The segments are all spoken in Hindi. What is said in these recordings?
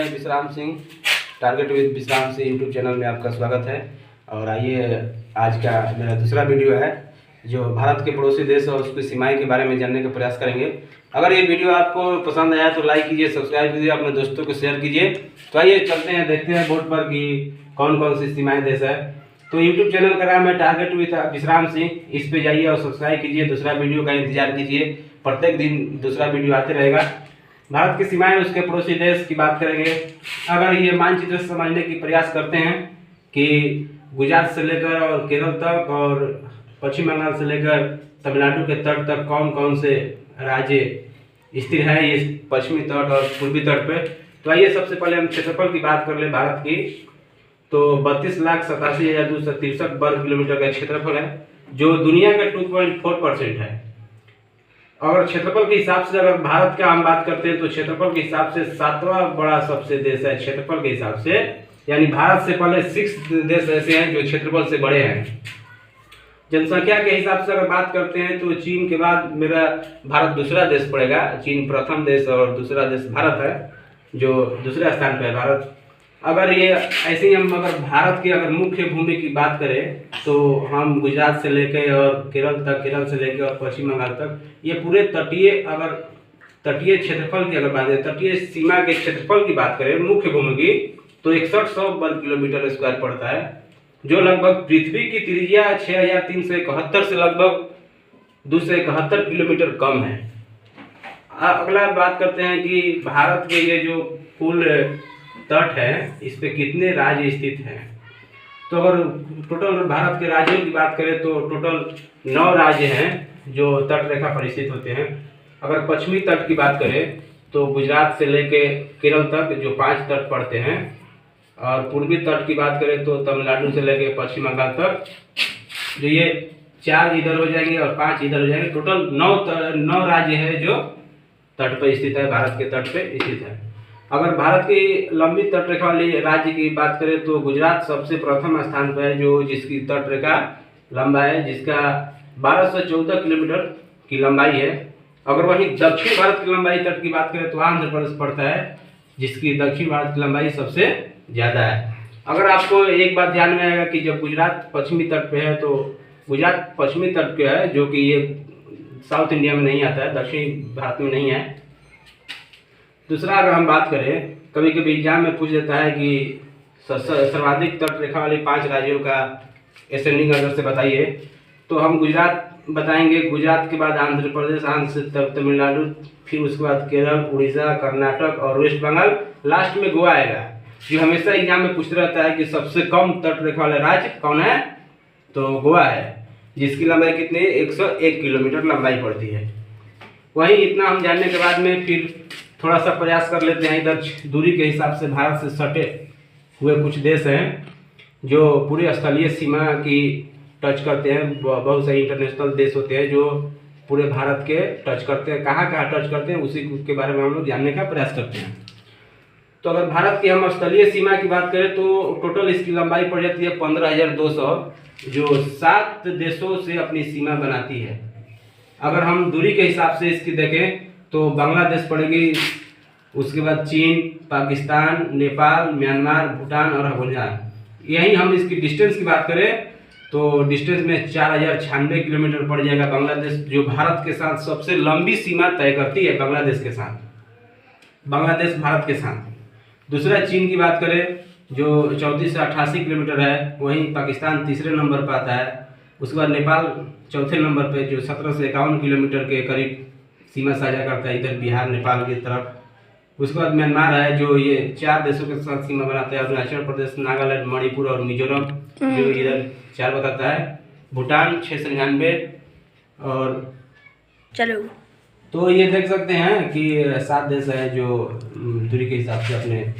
मैं विश्राम सिंह, टारगेट विद विश्राम सिंह यूट्यूब चैनल में आपका स्वागत है। और आइए आज का मेरा दूसरा वीडियो है जो भारत के पड़ोसी देश और उसकी सीमाएं के बारे में जानने का प्रयास करेंगे। अगर ये वीडियो आपको पसंद आया तो लाइक कीजिए, सब्सक्राइब कीजिए, अपने दोस्तों को शेयर कीजिए। तो आइए चलते हैं, देखते हैं बोर्ड पर कि कौन कौन सी सीमाएँ देश है। तो यूट्यूब चैनल का नाम है टारगेट विद विश्राम सिंह, इस पे जाइए और सब्सक्राइब कीजिए। दूसरा वीडियो का इंतजार कीजिए, प्रत्येक दिन दूसरा वीडियो आते रहेगा। भारत की सीमाएं, उसके पड़ोसी देश की बात करेंगे। अगर ये मानचित्र समझने की प्रयास करते हैं कि गुजरात से लेकर और केरल तक और पश्चिम बंगाल से लेकर तमिलनाडु के तट तक कौन कौन से राज्य स्थित है इस पश्चिमी तट और पूर्वी तट पे। तो आइए सबसे पहले हम क्षेत्रफल की बात कर ले भारत की। तो 32,87,263 वर्ग किलोमीटर का क्षेत्रफल है, जो दुनिया का 2.4% है। अगर क्षेत्रफल के हिसाब से अगर भारत का हम बात करते हैं तो क्षेत्रफल के हिसाब से 7वां बड़ा सबसे देश है क्षेत्रफल के हिसाब से, यानी भारत से पहले 6 देश ऐसे हैं जो क्षेत्रफल से बड़े हैं। जनसंख्या के हिसाब से अगर बात करते हैं तो चीन के बाद मेरा भारत दूसरा देश पड़ेगा। चीन प्रथम देश और दूसरा देश भारत है, जो दूसरे स्थान पर है भारत। अगर ये ऐसे ही हम अगर भारत की अगर मुख्य भूमि की बात करें तो हम गुजरात से लेके और केरल तक, केरल से लेके और पश्चिम बंगाल तक, ये पूरे तटीय क्षेत्रफल की अगर बात करें, तटीय सीमा के क्षेत्रफल की बात करें मुख्य भूमि की, तो 6100 वर्ग किलोमीटर स्क्वायर पड़ता है, जो लगभग पृथ्वी की त्रिज्या 6371 से लगभग 271 किलोमीटर कम है। अगला बात करते हैं कि भारत के ये जो कुल तट है इस पे कितने राज्य स्थित हैं। तो अगर टोटल भारत के राज्यों की बात करें तो टोटल 9 राज्य हैं जो तट रेखा पर स्थित होते हैं। अगर पश्चिमी तट की बात करें तो गुजरात से लेके केरल तक जो 5 तट पड़ते हैं, और पूर्वी तट की बात करें तो तमिलनाडु से लेके पश्चिम बंगाल तक, जो ये 4 इधर हो जाएंगे और 5 इधर हो जाएंगे। टोटल 9 राज्य है जो तट पर स्थित है, भारत के तट पे स्थित है। अगर भारत की लंबी तट रेखा वाली राज्य की बात करें तो गुजरात सबसे प्रथम स्थान पर है, जो जिसकी तट रेखा लंबा है, जिसका 1214 किलोमीटर की लंबाई है। अगर वहीं दक्षिण भारत की लंबाई तट की बात करें तो आंध्र प्रदेश पड़ता है, जिसकी दक्षिण भारत की लंबाई सबसे ज़्यादा है। अगर आपको एक बात ध्यान में आएगा कि जब गुजरात पश्चिमी तट पे है तो गुजरात पश्चिमी तट पे है, जो कि ये साउथ इंडिया में नहीं आता है, दक्षिण भारत में नहीं है। दूसरा अगर हम बात करें, कभी कभी एग्जाम में पूछ देता है कि सर्वाधिक तट रेखा वाले 5 राज्यों का असेंडिंग ऑर्डर से बताइए, तो हम गुजरात बताएंगे। गुजरात के बाद आंध्र प्रदेश, आंध्र से तमिलनाडु, फिर उसके बाद केरल, उड़ीसा, कर्नाटक और वेस्ट बंगाल, लास्ट में गोवा आएगा। जो हमेशा एग्जाम में पूछते रहता है कि सबसे कम तट रेखा वाला राज्य कौन है, तो गोवा है, जिसकी लंबाई कितनी है, 101 किलोमीटर लंबाई पड़ती है। वहीं इतना हम जानने के बाद में फिर थोड़ा सा प्रयास कर लेते हैं। इधर दूरी के हिसाब से भारत से सटे हुए कुछ देश हैं जो पूरे स्थलीय सीमा की टच करते हैं। बहुत से इंटरनेशनल देश होते हैं जो पूरे भारत के टच करते हैं। कहाँ कहाँ टच करते हैं उसी के बारे में हम लोग जानने का प्रयास करते हैं। तो अगर भारत की हम स्थलीय सीमा की बात करें तो टोटल इसकी लंबाई पड़ जाती है 15,200, जो 7 देशों से अपनी सीमा बनाती है। अगर हम दूरी के हिसाब से इसकी देखें तो बांग्लादेश पड़ेगी, उसके बाद चीन, पाकिस्तान, नेपाल, म्यांमार, भूटान और अफगानिस्तान। यहीं हम इसकी डिस्टेंस की बात करें तो डिस्टेंस में 4096 किलोमीटर पड़ जाएगा बांग्लादेश, जो भारत के साथ सबसे लंबी सीमा तय करती है। बांग्लादेश के साथ, बांग्लादेश भारत के साथ। दूसरा चीन की बात करें जो 34 से 88 किलोमीटर है, वहीं पाकिस्तान तीसरे नंबर पर आता है। उसके बाद नेपाल चौथे नंबर पे, जो 17 से 51 किलोमीटर के करीब सीमा साझा करता है, इधर बिहार नेपाल की तरफ। उसके बाद म्यांमार है, जो ये 4 देशों के साथ सीमा बनाता है, अरुणाचल प्रदेश, नागालैंड, मणिपुर और मिजोरम, जो इधर 4 बताता है। भूटान 699 और चलो, तो ये देख सकते हैं कि 7 देश है जो दूरी के हिसाब से अपने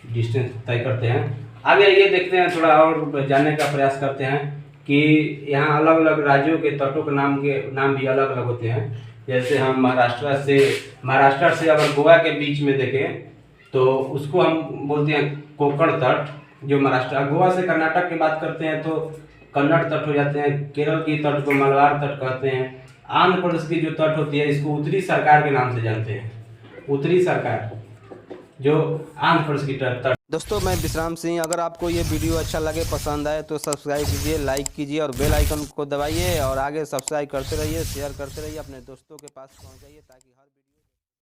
डिस्टेंस तय करते हैं। आगे ये देखते हैं, थोड़ा और जानने का प्रयास करते हैं कि यहाँ अलग अलग राज्यों के तटों के नाम भी अलग अलग होते हैं। जैसे हम महाराष्ट्र से अगर गोवा के बीच में देखें तो उसको हम बोलते हैं कोंकण तट, जो महाराष्ट्र। गोवा से कर्नाटक की बात करते हैं तो कन्नड़ तट हो जाते हैं। केरल की तट को मलबार तट कहते हैं। आंध्र प्रदेश की जो तट होती है इसको उत्तरी सरकार के नाम से जानते हैं, उत्तरी सरकार। जो आंध्र प्रदेश की तरफ। दोस्तों मैं विश्राम सिंह, अगर आपको ये वीडियो अच्छा लगे, पसंद आए तो सब्सक्राइब कीजिए, लाइक कीजिए और बेल आइकन को दबाइए और आगे सब्सक्राइब करते रहिए, शेयर करते रहिए, अपने दोस्तों के पास पहुंचाइए ताकि हर